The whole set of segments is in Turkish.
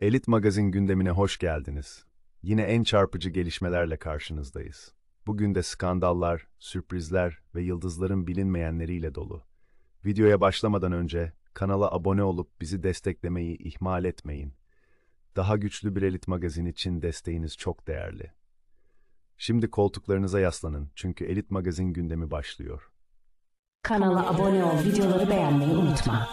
Elit Magazin gündemine hoş geldiniz. Yine en çarpıcı gelişmelerle karşınızdayız. Bugün de skandallar, sürprizler ve yıldızların bilinmeyenleriyle dolu. Videoya başlamadan önce kanala abone olup bizi desteklemeyi ihmal etmeyin. Daha güçlü bir Elit Magazin için desteğiniz çok değerli. Şimdi koltuklarınıza yaslanın çünkü Elit Magazin gündemi başlıyor. Kanala abone ol, videoları beğenmeyi unutma.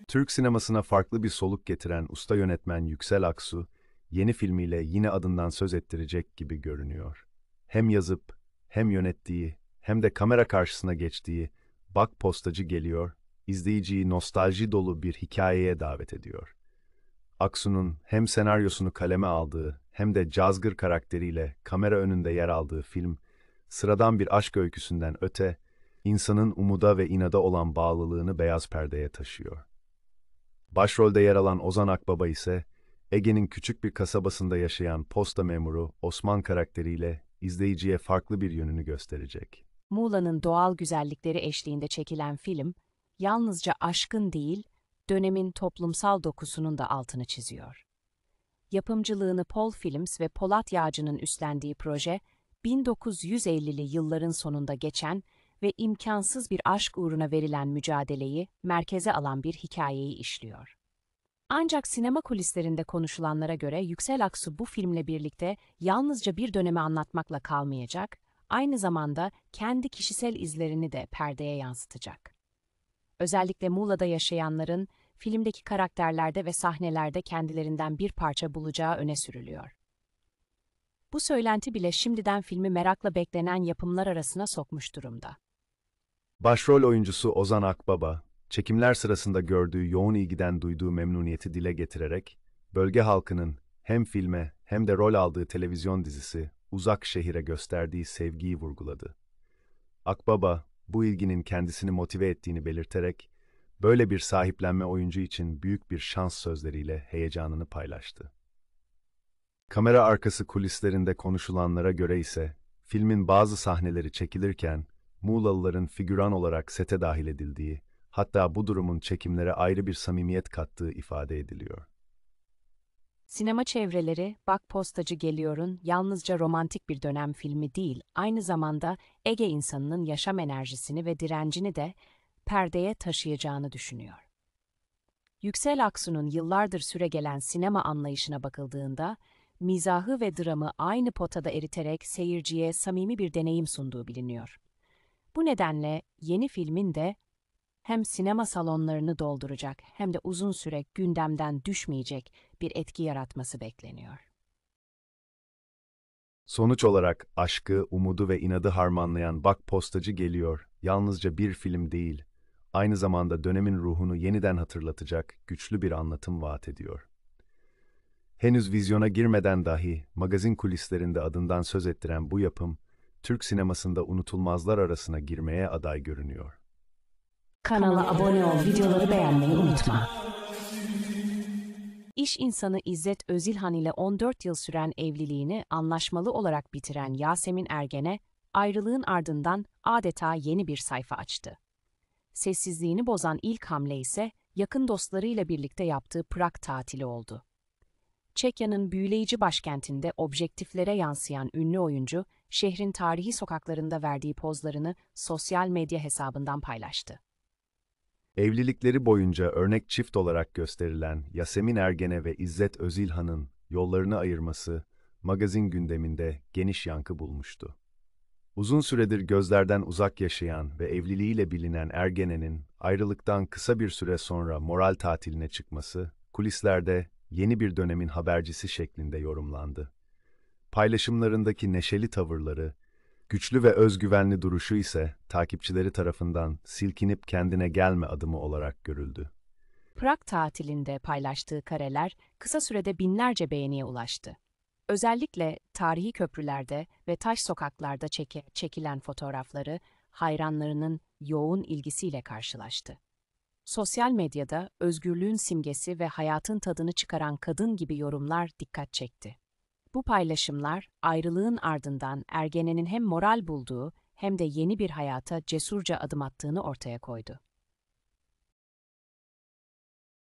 Türk sinemasına farklı bir soluk getiren usta yönetmen Yüksel Aksu, yeni filmiyle yine adından söz ettirecek gibi görünüyor. Hem yazıp, hem yönettiği, hem de kamera karşısına geçtiği Bak Postacı Geliyor, izleyiciyi nostalji dolu bir hikayeye davet ediyor. Aksu'nun hem senaryosunu kaleme aldığı, hem de cazgır karakteriyle kamera önünde yer aldığı film, sıradan bir aşk öyküsünden öte, insanın umuda ve inada olan bağlılığını beyaz perdeye taşıyor. Başrolde yer alan Ozan Akbaba ise Ege'nin küçük bir kasabasında yaşayan posta memuru Osman karakteriyle izleyiciye farklı bir yönünü gösterecek. Muğla'nın doğal güzellikleri eşliğinde çekilen film, yalnızca aşkın değil, dönemin toplumsal dokusunun da altını çiziyor. Yapımcılığını Pol Films ve Polat Yağcı'nın üstlendiği proje, 1950'li yılların sonunda geçen ve imkansız bir aşk uğruna verilen mücadeleyi merkeze alan bir hikayeyi işliyor. Ancak sinema kulislerinde konuşulanlara göre Yüksel Aksu bu filmle birlikte yalnızca bir dönemi anlatmakla kalmayacak, aynı zamanda kendi kişisel izlerini de perdeye yansıtacak. Özellikle Muğla'da yaşayanların filmdeki karakterlerde ve sahnelerde kendilerinden bir parça bulacağı öne sürülüyor. Bu söylenti bile şimdiden filmi merakla beklenen yapımlar arasına sokmuş durumda. Başrol oyuncusu Ozan Akbaba, çekimler sırasında gördüğü yoğun ilgiden duyduğu memnuniyeti dile getirerek, bölge halkının hem filme hem de rol aldığı televizyon dizisi Uzak Şehir'e gösterdiği sevgiyi vurguladı. Akbaba, bu ilginin kendisini motive ettiğini belirterek, böyle bir sahiplenme oyuncu için büyük bir şans sözleriyle heyecanını paylaştı. Kamera arkası kulislerinde konuşulanlara göre ise, filmin bazı sahneleri çekilirken, Muğlalıların figüran olarak sete dahil edildiği, hatta bu durumun çekimlere ayrı bir samimiyet kattığı ifade ediliyor. Sinema çevreleri, Bak Postacı Geliyor'un yalnızca romantik bir dönem filmi değil, aynı zamanda Ege insanının yaşam enerjisini ve direncini de perdeye taşıyacağını düşünüyor. Yüksel Aksu'nun yıllardır süregelen sinema anlayışına bakıldığında, mizahı ve dramı aynı potada eriterek seyirciye samimi bir deneyim sunduğu biliniyor. Bu nedenle yeni filmin de hem sinema salonlarını dolduracak hem de uzun süre gündemden düşmeyecek bir etki yaratması bekleniyor. Sonuç olarak aşkı, umudu ve inadı harmanlayan Bak Postacı Geliyor, yalnızca bir film değil, aynı zamanda dönemin ruhunu yeniden hatırlatacak güçlü bir anlatım vaat ediyor. Henüz vizyona girmeden dahi magazin kulislerinde adından söz ettiren bu yapım, Türk sinemasında unutulmazlar arasına girmeye aday görünüyor. Kanala abone ol, videoları beğenmeyi unutma. İş insanı İzzet Özilhan ile 14 yıl süren evliliğini anlaşmalı olarak bitiren Yasemin Ergen'e ayrılığın ardından adeta yeni bir sayfa açtı. Sessizliğini bozan ilk hamle ise yakın dostlarıyla birlikte yaptığı Prag tatili oldu. Çekya'nın büyüleyici başkentinde objektiflere yansıyan ünlü oyuncu, şehrin tarihi sokaklarında verdiği pozlarını sosyal medya hesabından paylaştı. Evlilikleri boyunca örnek çift olarak gösterilen Yasemin Ergen'e ve İzzet Özilhan'ın yollarını ayırması, magazin gündeminde geniş yankı bulmuştu. Uzun süredir gözlerden uzak yaşayan ve evliliğiyle bilinen Ergen'in ayrılıktan kısa bir süre sonra moral tatiline çıkması, kulislerde yeni bir dönemin habercisi şeklinde yorumlandı. Paylaşımlarındaki neşeli tavırları, güçlü ve özgüvenli duruşu ise takipçileri tarafından silkinip kendine gelme adımı olarak görüldü. Prag tatilinde paylaştığı kareler kısa sürede binlerce beğeniye ulaştı. Özellikle tarihi köprülerde ve taş sokaklarda çekilen fotoğrafları hayranlarının yoğun ilgisiyle karşılaştı. Sosyal medyada özgürlüğün simgesi ve hayatın tadını çıkaran kadın gibi yorumlar dikkat çekti. Bu paylaşımlar ayrılığın ardından Ergenen'in hem moral bulduğu hem de yeni bir hayata cesurca adım attığını ortaya koydu.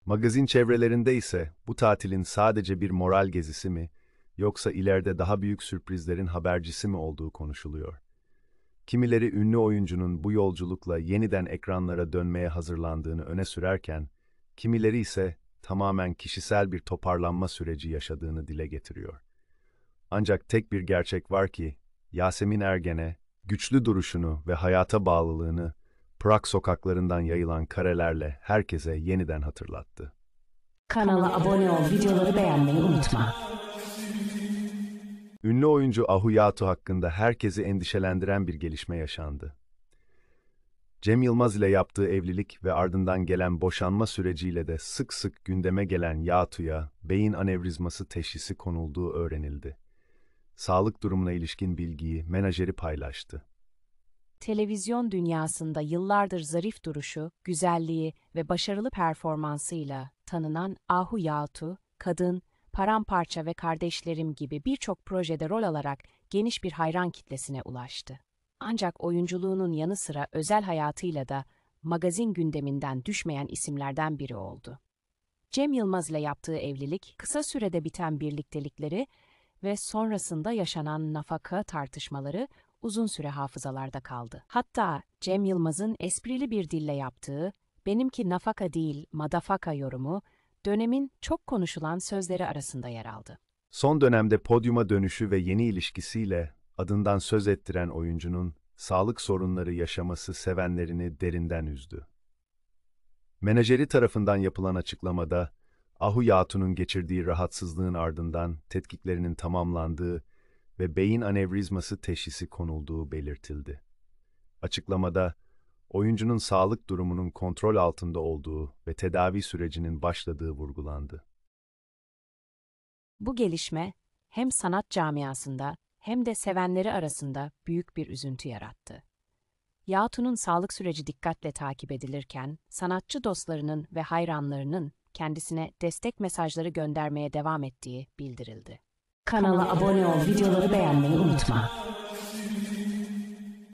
Magazin çevrelerinde ise bu tatilin sadece bir moral gezisi mi, yoksa ileride daha büyük sürprizlerin habercisi mi olduğu konuşuluyor. Kimileri ünlü oyuncunun bu yolculukla yeniden ekranlara dönmeye hazırlandığını öne sürerken, kimileri ise tamamen kişisel bir toparlanma süreci yaşadığını dile getiriyor. Ancak tek bir gerçek var ki, Yasemin Ergen'e güçlü duruşunu ve hayata bağlılığını Prag sokaklarından yayılan karelerle herkese yeniden hatırlattı. Kanala abone ol, videoları beğenmeyi unutma. Ünlü oyuncu Ahu Yatu hakkında herkesi endişelendiren bir gelişme yaşandı. Cem Yılmaz ile yaptığı evlilik ve ardından gelen boşanma süreciyle de sık sık gündeme gelen Yatu'ya beyin anevrizması teşhisi konulduğu öğrenildi. Sağlık durumuna ilişkin bilgiyi menajeri paylaştı. Televizyon dünyasında yıllardır zarif duruşu, güzelliği ve başarılı performansıyla tanınan Ahu Yatu, Kadın, Paramparça ve Kardeşlerim gibi birçok projede rol alarak geniş bir hayran kitlesine ulaştı. Ancak oyunculuğunun yanı sıra özel hayatıyla da magazin gündeminden düşmeyen isimlerden biri oldu. Cem Yılmaz ile yaptığı evlilik, kısa sürede biten birliktelikleri ve sonrasında yaşanan nafaka tartışmaları uzun süre hafızalarda kaldı. Hatta Cem Yılmaz'ın esprili bir dille yaptığı "benimki nafaka değil, madafaka" yorumu dönemin çok konuşulan sözleri arasında yer aldı. Son dönemde podyuma dönüşü ve yeni ilişkisiyle adından söz ettiren oyuncunun sağlık sorunları yaşaması sevenlerini derinden üzdü. Menajeri tarafından yapılan açıklamada, Ahu Yatu'nun geçirdiği rahatsızlığın ardından tetkiklerinin tamamlandığı ve beyin anevrizması teşhisi konulduğu belirtildi. Açıklamada, oyuncunun sağlık durumunun kontrol altında olduğu ve tedavi sürecinin başladığı vurgulandı. Bu gelişme hem sanat camiasında hem de sevenleri arasında büyük bir üzüntü yarattı. Yatu'nun sağlık süreci dikkatle takip edilirken, sanatçı dostlarının ve hayranlarının kendisine destek mesajları göndermeye devam ettiği bildirildi. Kanala abone ol, videoları beğenmeyi unutma.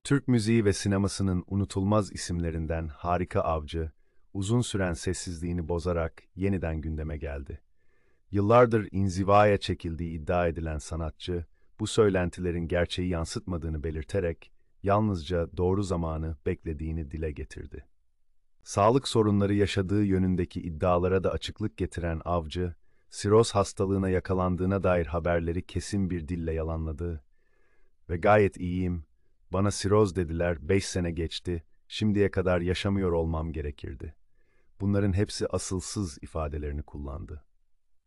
Türk müziği ve sinemasının unutulmaz isimlerinden Harika Avcı, uzun süren sessizliğini bozarak yeniden gündeme geldi. Yıllardır inzivaya çekildiği iddia edilen sanatçı, bu söylentilerin gerçeği yansıtmadığını belirterek, yalnızca doğru zamanı beklediğini dile getirdi. Sağlık sorunları yaşadığı yönündeki iddialara da açıklık getiren Avcı, siroz hastalığına yakalandığına dair haberleri kesin bir dille yalanladı ve "gayet iyiyim, bana siroz dediler, 5 sene geçti, şimdiye kadar yaşamıyor olmam gerekirdi." Bunların hepsi asılsız ifadelerini kullandı.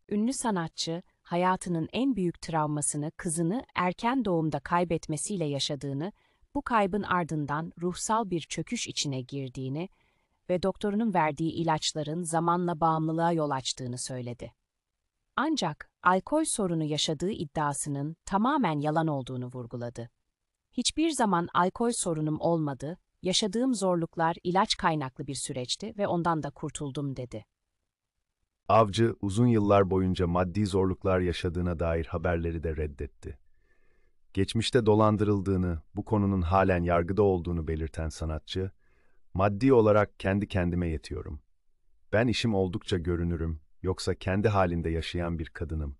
Ünlü sanatçı, hayatının en büyük travmasını kızını erken doğumda kaybetmesiyle yaşadığını, bu kaybın ardından ruhsal bir çöküş içine girdiğini ve doktorunun verdiği ilaçların zamanla bağımlılığa yol açtığını söyledi. Ancak alkol sorunu yaşadığı iddiasının tamamen yalan olduğunu vurguladı. "Hiçbir zaman alkol sorunum olmadı, yaşadığım zorluklar ilaç kaynaklı bir süreçti ve ondan da kurtuldum" dedi. Avcı, uzun yıllar boyunca maddi zorluklar yaşadığına dair haberleri de reddetti. Geçmişte dolandırıldığını, bu konunun halen yargıda olduğunu belirten sanatçı, "maddi olarak kendi kendime yetiyorum. Ben işim oldukça görünürüm, yoksa kendi halinde yaşayan bir kadınım.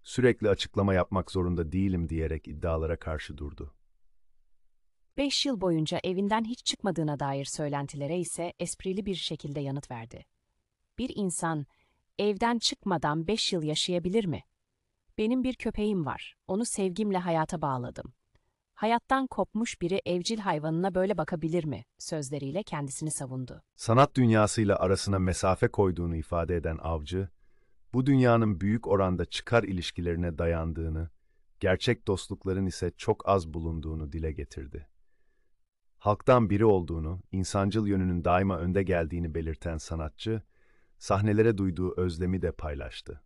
Sürekli açıklama yapmak zorunda değilim" diyerek iddialara karşı durdu. 5 yıl boyunca evinden hiç çıkmadığına dair söylentilere ise esprili bir şekilde yanıt verdi. "Bir insan evden çıkmadan 5 yıl yaşayabilir mi? Benim bir köpeğim var, onu sevgimle hayata bağladım. Hayattan kopmuş biri evcil hayvanına böyle bakabilir mi?" sözleriyle kendisini savundu. Sanat dünyasıyla arasına mesafe koyduğunu ifade eden Avcı, bu dünyanın büyük oranda çıkar ilişkilerine dayandığını, gerçek dostlukların ise çok az bulunduğunu dile getirdi. Halktan biri olduğunu, insancıl yönünün daima önde geldiğini belirten sanatçı, sahnelere duyduğu özlemi de paylaştı.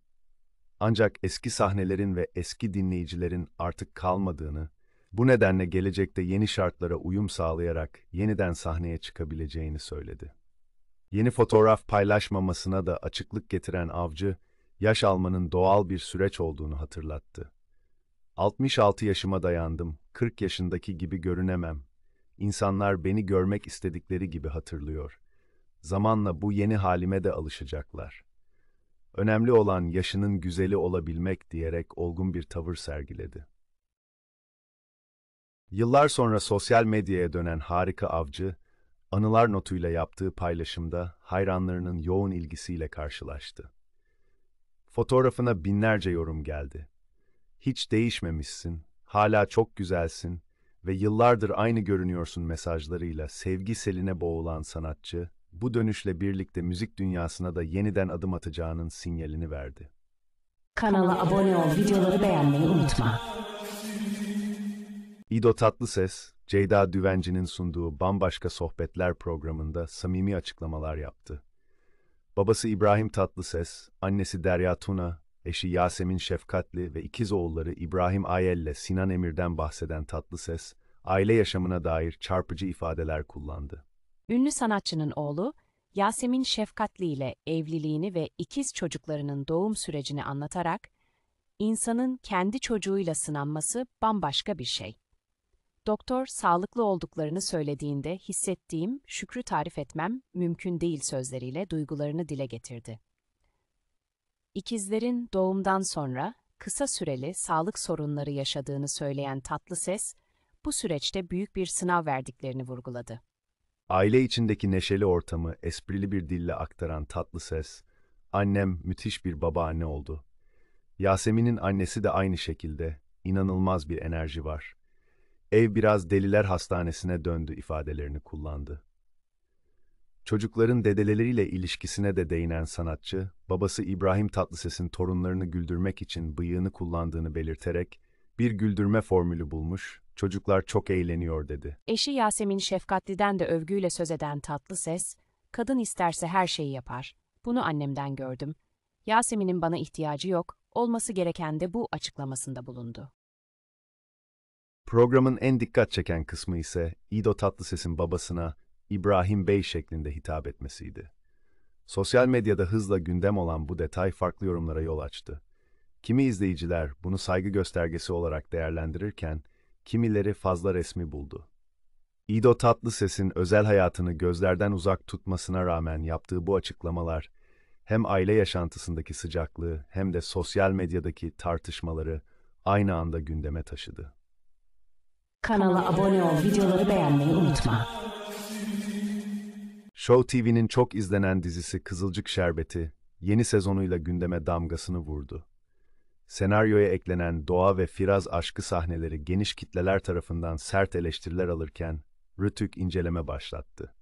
Ancak eski sahnelerin ve eski dinleyicilerin artık kalmadığını, bu nedenle gelecekte yeni şartlara uyum sağlayarak yeniden sahneye çıkabileceğini söyledi. Yeni fotoğraf paylaşmamasına da açıklık getiren Avcı, yaş almanın doğal bir süreç olduğunu hatırlattı. "66 yaşıma dayandım, 40 yaşındaki gibi görünemem. İnsanlar beni görmek istedikleri gibi hatırlıyor. Zamanla bu yeni halime de alışacaklar. Önemli olan yaşının güzeli olabilmek diyerek olgun bir tavır sergiledi. Yıllar sonra sosyal medyaya dönen harika avcı, anılar notuyla yaptığı paylaşımda hayranlarının yoğun ilgisiyle karşılaştı. Fotoğrafına binlerce yorum geldi. Hiç değişmemişsin, hala çok güzelsin ve yıllardır aynı görünüyorsun mesajlarıyla sevgi seline boğulan sanatçı, bu dönüşle birlikte müzik dünyasına da yeniden adım atacağının sinyalini verdi. Kanala abone ol, videoları beğenmeyi unutma. İdo Tatlıses, Ceyda Düvenci'nin sunduğu Bambaşka Sohbetler programında samimi açıklamalar yaptı. Babası İbrahim Tatlıses, annesi Derya Tuna, eşi Yasemin Şefkatli ve ikiz oğulları İbrahim Ayel ile Sinan Emir'den bahseden Tatlıses, aile yaşamına dair çarpıcı ifadeler kullandı. Ünlü sanatçının oğlu, Yasemin Şefkatli ile evliliğini ve ikiz çocuklarının doğum sürecini anlatarak, insanın kendi çocuğuyla sınanması bambaşka bir şey. Doktor sağlıklı olduklarını söylediğinde hissettiğim, şükrü tarif etmem mümkün değil sözleriyle duygularını dile getirdi. İkizlerin doğumdan sonra kısa süreli sağlık sorunları yaşadığını söyleyen Tatlıses, bu süreçte büyük bir sınav verdiklerini vurguladı. Aile içindeki neşeli ortamı esprili bir dille aktaran Tatlıses, "Annem müthiş bir babaanne oldu. Yasemin'in annesi de aynı şekilde, inanılmaz bir enerji var. Ev biraz deliler hastanesine döndü" ifadelerini kullandı. Çocukların dedeleriyle ilişkisine de değinen sanatçı, babası İbrahim Tatlıses'in torunlarını güldürmek için bıyığını kullandığını belirterek, "Bir güldürme formülü bulmuş, çocuklar çok eğleniyor" dedi. Eşi Yasemin Şefkatli'den de övgüyle söz eden Tatlıses, "Kadın isterse her şeyi yapar. Bunu annemden gördüm. Yasemin'in bana ihtiyacı yok, olması gereken de bu" açıklamasında bulundu. Programın en dikkat çeken kısmı ise İdo Tatlıses'in babasına İbrahim Bey şeklinde hitap etmesiydi. Sosyal medyada hızla gündem olan bu detay farklı yorumlara yol açtı. Kimi izleyiciler bunu saygı göstergesi olarak değerlendirirken, kimileri fazla resmi buldu. İdo Tatlıses'in özel hayatını gözlerden uzak tutmasına rağmen yaptığı bu açıklamalar, hem aile yaşantısındaki sıcaklığı hem de sosyal medyadaki tartışmaları aynı anda gündeme taşıdı. Kanala abone ol, videoları beğenmeyi unutma. Show TV'nin çok izlenen dizisi Kızılcık Şerbeti, yeni sezonuyla gündeme damgasını vurdu. Senaryoya eklenen Doğa ve Firaz aşkı sahneleri geniş kitleler tarafından sert eleştiriler alırken, Rütük inceleme başlattı.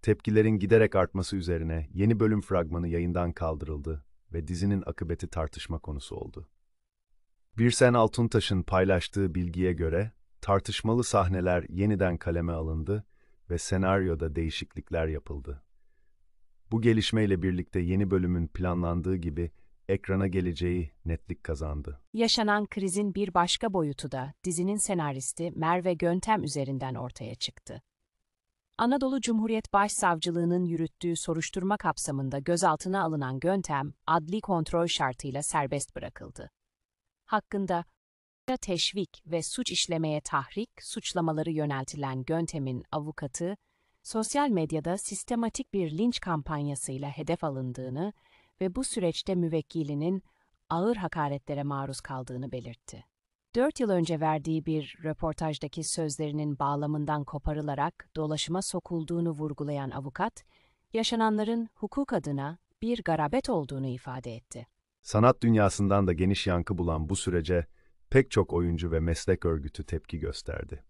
Tepkilerin giderek artması üzerine yeni bölüm fragmanı yayından kaldırıldı ve dizinin akıbeti tartışma konusu oldu. Birsen Altuntaş'ın paylaştığı bilgiye göre, tartışmalı sahneler yeniden kaleme alındı ve senaryoda değişiklikler yapıldı. Bu gelişmeyle birlikte yeni bölümün planlandığı gibi ekrana geleceği netlik kazandı. Yaşanan krizin bir başka boyutu da dizinin senaristi Merve Göntem üzerinden ortaya çıktı. Anadolu Cumhuriyet Başsavcılığı'nın yürüttüğü soruşturma kapsamında gözaltına alınan Göntem, adli kontrol şartıyla serbest bırakıldı. Hakkında teşvik ve suç işlemeye tahrik suçlamaları yöneltilen Göntem'in avukatı, sosyal medyada sistematik bir linç kampanyasıyla hedef alındığını ve bu süreçte müvekkilinin ağır hakaretlere maruz kaldığını belirtti. 4 yıl önce verdiği bir röportajdaki sözlerinin bağlamından koparılarak dolaşıma sokulduğunu vurgulayan avukat, yaşananların hukuk adına bir garabet olduğunu ifade etti. Sanat dünyasından da geniş yankı bulan bu sürece pek çok oyuncu ve meslek örgütü tepki gösterdi.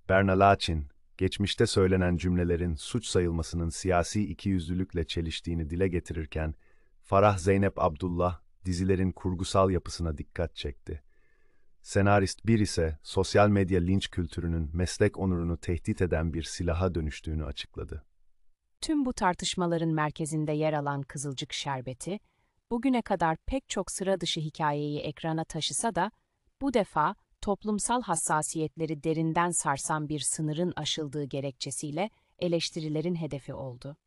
Berna Laçin, geçmişte söylenen cümlelerin suç sayılmasının siyasi ikiyüzlülükle çeliştiğini dile getirirken, Farah Zeynep Abdullah, dizilerin kurgusal yapısına dikkat çekti. Senarist bir ise sosyal medya linç kültürünün meslek onurunu tehdit eden bir silaha dönüştüğünü açıkladı. Tüm bu tartışmaların merkezinde yer alan Kızılcık Şerbeti, bugüne kadar pek çok sıra dışı hikayeyi ekrana taşısa da, bu defa toplumsal hassasiyetleri derinden sarsan bir sınırın aşıldığı gerekçesiyle eleştirilerin hedefi oldu.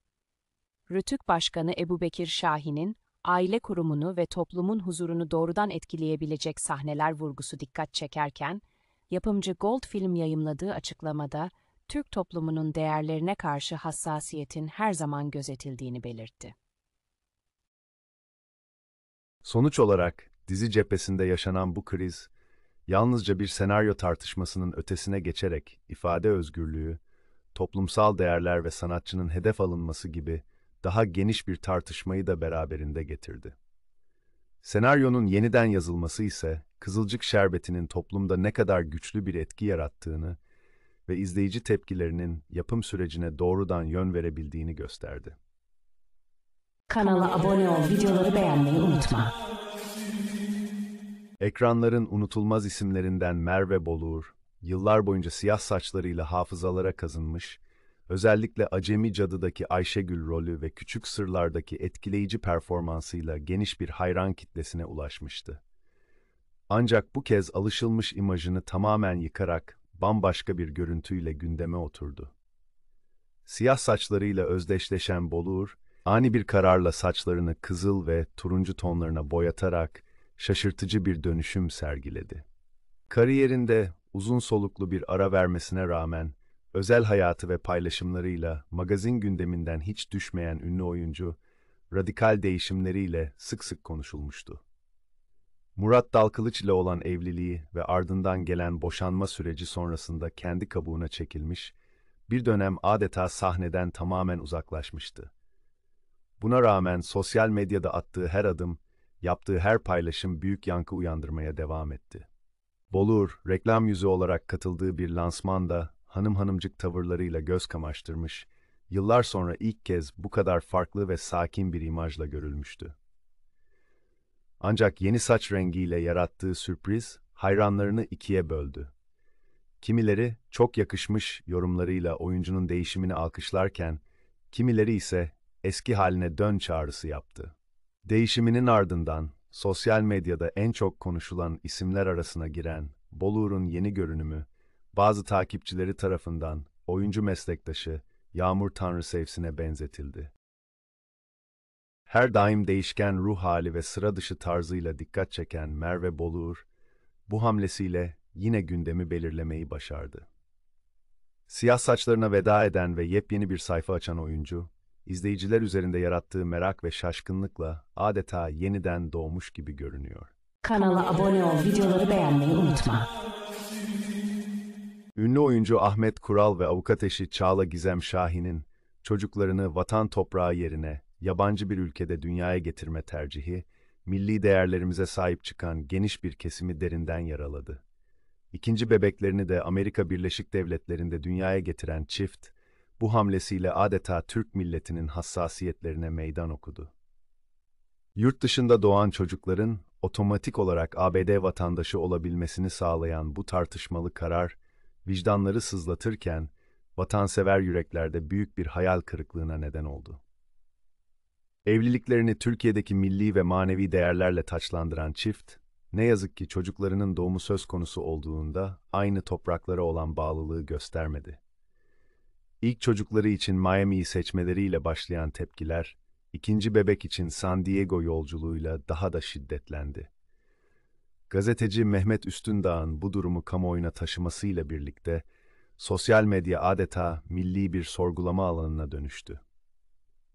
Rütük Başkanı Ebubekir Şahin'in, aile kurumunu ve toplumun huzurunu doğrudan etkileyebilecek sahneler vurgusu dikkat çekerken, yapımcı Gold Film yayımladığı açıklamada, Türk toplumunun değerlerine karşı hassasiyetin her zaman gözetildiğini belirtti. Sonuç olarak dizi cephesinde yaşanan bu kriz, yalnızca bir senaryo tartışmasının ötesine geçerek ifade özgürlüğü, toplumsal değerler ve sanatçının hedef alınması gibi daha geniş bir tartışmayı da beraberinde getirdi. Senaryonun yeniden yazılması ise Kızılcık Şerbeti'nin toplumda ne kadar güçlü bir etki yarattığını ve izleyici tepkilerinin yapım sürecine doğrudan yön verebildiğini gösterdi. Kanala abone ol, videoları beğenmeyi unutma. Ekranların unutulmaz isimlerinden Merve Boluğur, yıllar boyunca siyah saçlarıyla hafızalara kazınmış, özellikle Acemi Cadı'daki Ayşegül rolü ve Küçük Sırlar'daki etkileyici performansıyla geniş bir hayran kitlesine ulaşmıştı. Ancak bu kez alışılmış imajını tamamen yıkarak bambaşka bir görüntüyle gündeme oturdu. Siyah saçlarıyla özdeşleşen Boluğur, ani bir kararla saçlarını kızıl ve turuncu tonlarına boyatarak şaşırtıcı bir dönüşüm sergiledi. Kariyerinde uzun soluklu bir ara vermesine rağmen, özel hayatı ve paylaşımlarıyla magazin gündeminden hiç düşmeyen ünlü oyuncu, radikal değişimleriyle sık sık konuşulmuştu. Murat Dalkılıç ile olan evliliği ve ardından gelen boşanma süreci sonrasında kendi kabuğuna çekilmiş, bir dönem adeta sahneden tamamen uzaklaşmıştı. Buna rağmen sosyal medyada attığı her adım, yaptığı her paylaşım büyük yankı uyandırmaya devam etti. Boluğur, reklam yüzü olarak katıldığı bir lansmanda hanım hanımcık tavırlarıyla göz kamaştırmış, yıllar sonra ilk kez bu kadar farklı ve sakin bir imajla görülmüştü. Ancak yeni saç rengiyle yarattığı sürpriz, hayranlarını ikiye böldü. Kimileri çok yakışmış yorumlarıyla oyuncunun değişimini alkışlarken, kimileri ise eski haline dön çağrısı yaptı. Değişiminin ardından sosyal medyada en çok konuşulan isimler arasına giren Boluğur'un yeni görünümü, bazı takipçileri tarafından oyuncu meslektaşı Yağmur Tanrısevsin'e benzetildi. Her daim değişken ruh hali ve sıra dışı tarzıyla dikkat çeken Merve Boluğur, bu hamlesiyle yine gündemi belirlemeyi başardı. Siyah saçlarına veda eden ve yepyeni bir sayfa açan oyuncu, izleyiciler üzerinde yarattığı merak ve şaşkınlıkla adeta yeniden doğmuş gibi görünüyor. Kanala abone ol, videoları beğenmeyi unutma. Ünlü oyuncu Ahmet Kural ve avukat eşi Çağla Gizem Şahin'in çocuklarını vatan toprağı yerine yabancı bir ülkede dünyaya getirme tercihi, milli değerlerimize sahip çıkan geniş bir kesimi derinden yaraladı. İkinci bebeklerini de Amerika Birleşik Devletleri'nde dünyaya getiren çift, bu hamlesiyle adeta Türk milletinin hassasiyetlerine meydan okudu. Yurt dışında doğan çocukların otomatik olarak ABD vatandaşı olabilmesini sağlayan bu tartışmalı karar, vicdanları sızlatırken, vatansever yüreklerde büyük bir hayal kırıklığına neden oldu. Evliliklerini Türkiye'deki milli ve manevi değerlerle taçlandıran çift, ne yazık ki çocuklarının doğumu söz konusu olduğunda aynı topraklara olan bağlılığı göstermedi. İlk çocukları için Miami'yi seçmeleriyle başlayan tepkiler, ikinci bebek için San Diego yolculuğuyla daha da şiddetlendi. Gazeteci Mehmet Üstündağ'ın bu durumu kamuoyuna taşımasıyla birlikte, sosyal medya adeta milli bir sorgulama alanına dönüştü.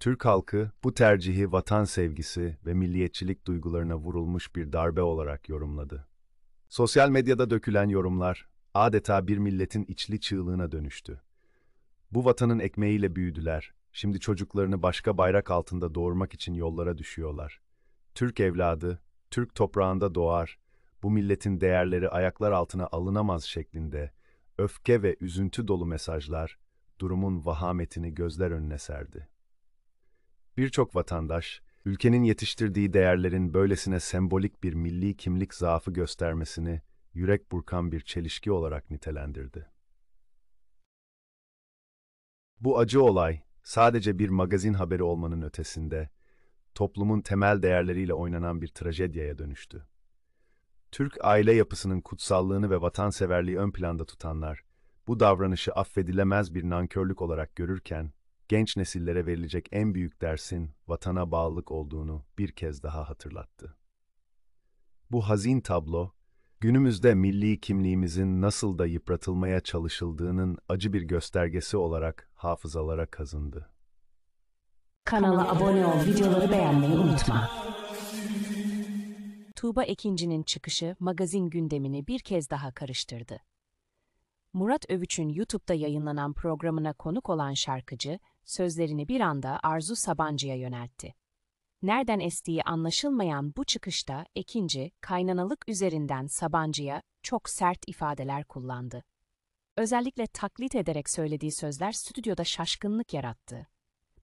Türk halkı bu tercihi vatan sevgisi ve milliyetçilik duygularına vurulmuş bir darbe olarak yorumladı. Sosyal medyada dökülen yorumlar adeta bir milletin içli çığlığına dönüştü. Bu vatanın ekmeğiyle büyüdüler, şimdi çocuklarını başka bayrak altında doğurmak için yollara düşüyorlar. Türk evladı, Türk toprağında doğar, bu milletin değerleri ayaklar altına alınamaz şeklinde öfke ve üzüntü dolu mesajlar durumun vahametini gözler önüne serdi. Birçok vatandaş, ülkenin yetiştirdiği değerlerin böylesine sembolik bir milli kimlik zaafı göstermesini yürek burkan bir çelişki olarak nitelendirdi. Bu acı olay, sadece bir magazin haberi olmanın ötesinde, toplumun temel değerleriyle oynanan bir trajedyaya dönüştü. Türk aile yapısının kutsallığını ve vatanseverliği ön planda tutanlar, bu davranışı affedilemez bir nankörlük olarak görürken, genç nesillere verilecek en büyük dersin vatana bağlılık olduğunu bir kez daha hatırlattı. Bu hazin tablo, Günümüzde milli kimliğimizin nasıl da yıpratılmaya çalışıldığının acı bir göstergesi olarak hafızalara kazındı. Kanala abone ol, videoları beğenmeyi unutma. Tuğba Ekinci'nin çıkışı magazin gündemini bir kez daha karıştırdı. Murat Övüç'ün YouTube'da yayınlanan programına konuk olan şarkıcı, sözlerini bir anda Arzu Sabancı'ya yöneltti. Nereden estiği anlaşılmayan bu çıkışta Ekinci, kaynanalık üzerinden Sabancı'ya çok sert ifadeler kullandı. Özellikle taklit ederek söylediği sözler stüdyoda şaşkınlık yarattı.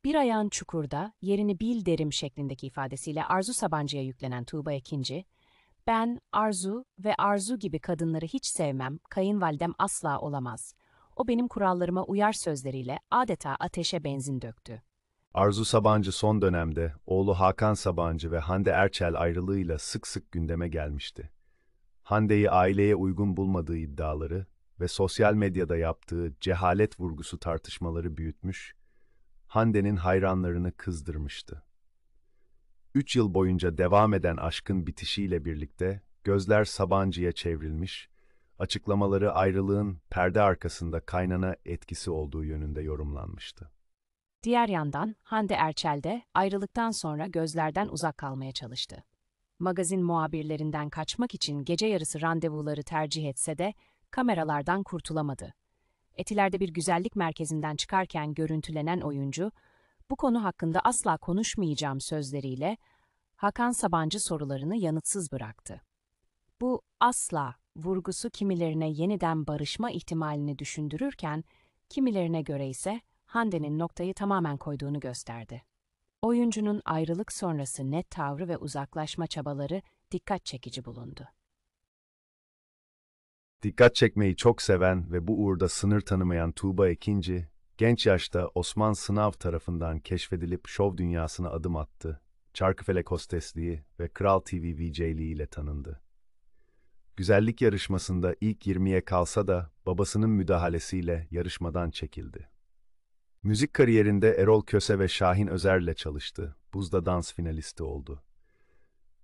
Bir ayağın çukurda, yerini bil derim şeklindeki ifadesiyle Arzu Sabancı'ya yüklenen Tuğba Ekinci, "Ben Arzu ve Arzu gibi kadınları hiç sevmem, kayınvalidem asla olamaz. O benim kurallarıma uyar" sözleriyle adeta ateşe benzin döktü. Arzu Sabancı son dönemde oğlu Hakan Sabancı ve Hande Erçel ayrılığıyla sık sık gündeme gelmişti. Hande'yi aileye uygun bulmadığı iddiaları ve sosyal medyada yaptığı cehalet vurgusu tartışmaları büyütmüş, Hande'nin hayranlarını kızdırmıştı. 3 yıl boyunca devam eden aşkın bitişiyle birlikte gözler Sabancı'ya çevrilmiş, açıklamaları ayrılığın perde arkasında kaynana etkisi olduğu yönünde yorumlanmıştı. Diğer yandan Hande Erçel de ayrılıktan sonra gözlerden uzak kalmaya çalıştı. Magazin muhabirlerinden kaçmak için gece yarısı randevuları tercih etse de kameralardan kurtulamadı. Etiler'de bir güzellik merkezinden çıkarken görüntülenen oyuncu, "Bu konu hakkında asla konuşmayacağım" sözleriyle Hakan Sabancı sorularını yanıtsız bıraktı. Bu "asla" vurgusu kimilerine yeniden barışma ihtimalini düşündürürken, kimilerine göre ise Hande'nin noktayı tamamen koyduğunu gösterdi. Oyuncunun ayrılık sonrası net tavrı ve uzaklaşma çabaları dikkat çekici bulundu. Dikkat çekmeyi çok seven ve bu uğurda sınır tanımayan Tuğba Ekinci, genç yaşta Osman Sınav tarafından keşfedilip şov dünyasına adım attı. Çarkıfelek hostesliği ve Kral TV VJ'liği ile tanındı. Güzellik yarışmasında ilk 20'ye kalsa da babasının müdahalesiyle yarışmadan çekildi. Müzik kariyerinde Erol Köse ve Şahin Özer'le çalıştı. Buzda dans finalisti oldu.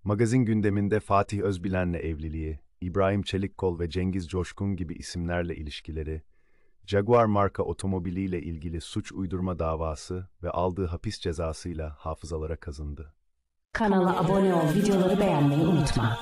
Magazin gündeminde Fatih Özbilen'le evliliği, İbrahim Çelikkol ve Cengiz Coşkun gibi isimlerle ilişkileri, Jaguar marka otomobiliyle ilgili suç uydurma davası ve aldığı hapis cezasıyla hafızalara kazındı. Kanala abone ol, videoları beğenmeyi unutma.